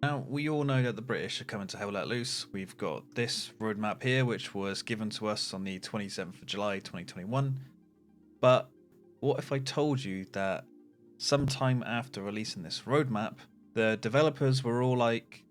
Now, we all know that the British are coming to hell let loose. We've got this roadmap here, which was given to us on the 27th of July 2021. But what if I told you that sometime after releasing this roadmap, the developers were all like,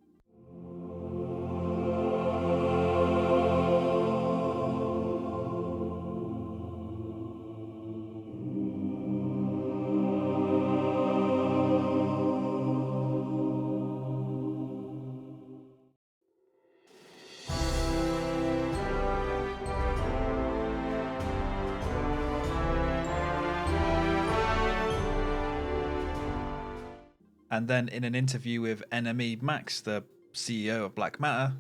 and then in an interview with NME Max, the CEO of Black Matter,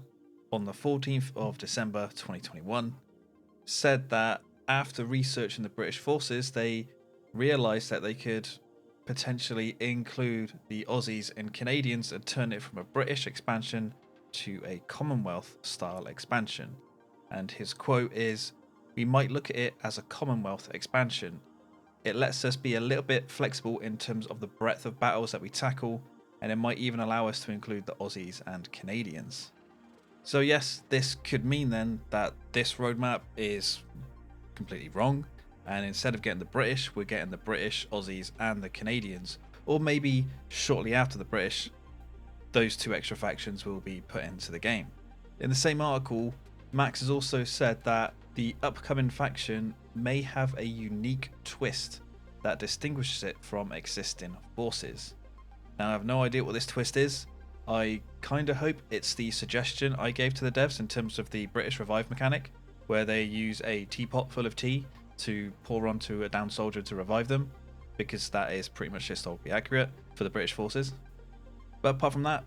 on the 14th of December 2021, said that after researching the British forces, they realised that they could potentially include the Aussies and Canadians and turn it from a British expansion to a Commonwealth style expansion. And his quote is, "We might look at it as a Commonwealth expansion. It lets us be a little bit flexible in terms of the breadth of battles that we tackle, and it might even allow us to include the Aussies and Canadians." So yes, this could mean then that this roadmap is completely wrong, and instead of getting the British, we're getting the British, Aussies and the Canadians. Or maybe shortly after the British, those two extra factions will be put into the game. In the same article, Max has also said that the upcoming faction may have a unique twist that distinguishes it from existing forces. Now, I have no idea what this twist is. I kinda hope it's the suggestion I gave to the devs in terms of the British revive mechanic, where they use a teapot full of tea to pour onto a down soldier to revive them, because that is pretty much historically accurate for the British forces. But apart from that,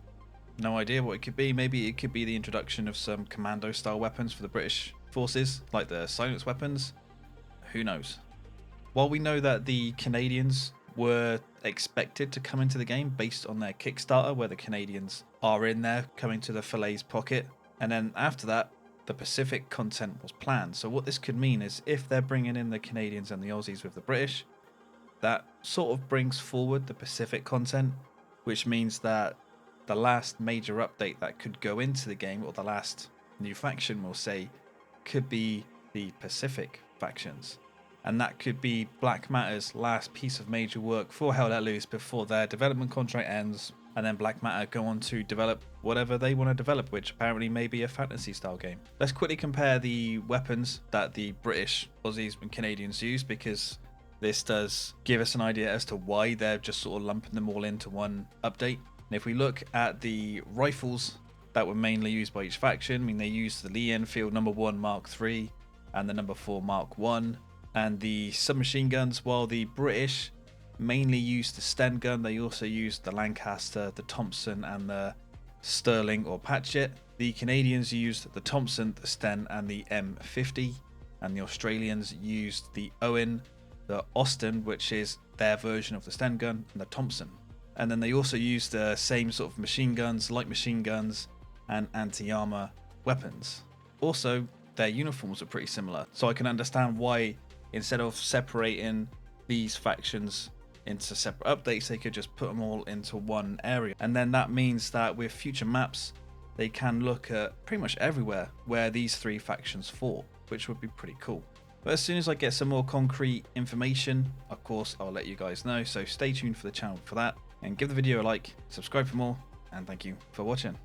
no idea what it could be. Maybe it could be the introduction of some commando style weapons for the British forces, like the silence weapons. Who knows? While we know that the Canadians were expected to come into the game based on their Kickstarter, where the Canadians are in there coming to the Falaise pocket, and then after that the Pacific content was planned. So what this could mean is if they're bringing in the Canadians and the Aussies with the British, that sort of brings forward the Pacific content, which means that the last major update that could go into the game, or the last new faction we'll say, could be the Pacific factions. And that could be Black Matter's last piece of major work for Hell Let Loose before their development contract ends, and then Black Matter go on to develop whatever they want to develop, which apparently may be a fantasy style game. Let's quickly compare the weapons that the British, Aussies and Canadians use, because this does give us an idea as to why they're just sort of lumping them all into one update. And if we look at the rifles that were mainly used by each faction, I mean, they used the Lee Enfield No. 1 Mark III and the No. 4 Mark 1, and the submachine guns. While the British mainly used the Sten gun, they also used the Lancaster, the Thompson and the Sterling or Patchett. The Canadians used the Thompson, the Sten and the M50, and the Australians used the Owen, the Austin, which is their version of the Sten gun, and the Thompson. And then they also used the same sort of machine guns, light machine guns and anti-armor weapons. Also, their uniforms are pretty similar, so I can understand why instead of separating these factions into separate updates, they could just put them all into one area. And then that means that with future maps, they can look at pretty much everywhere where these three factions fought, which would be pretty cool. But as soon as I get some more concrete information, of course, I'll let you guys know. So stay tuned for the channel for that, and give the video a like, subscribe for more, and thank you for watching.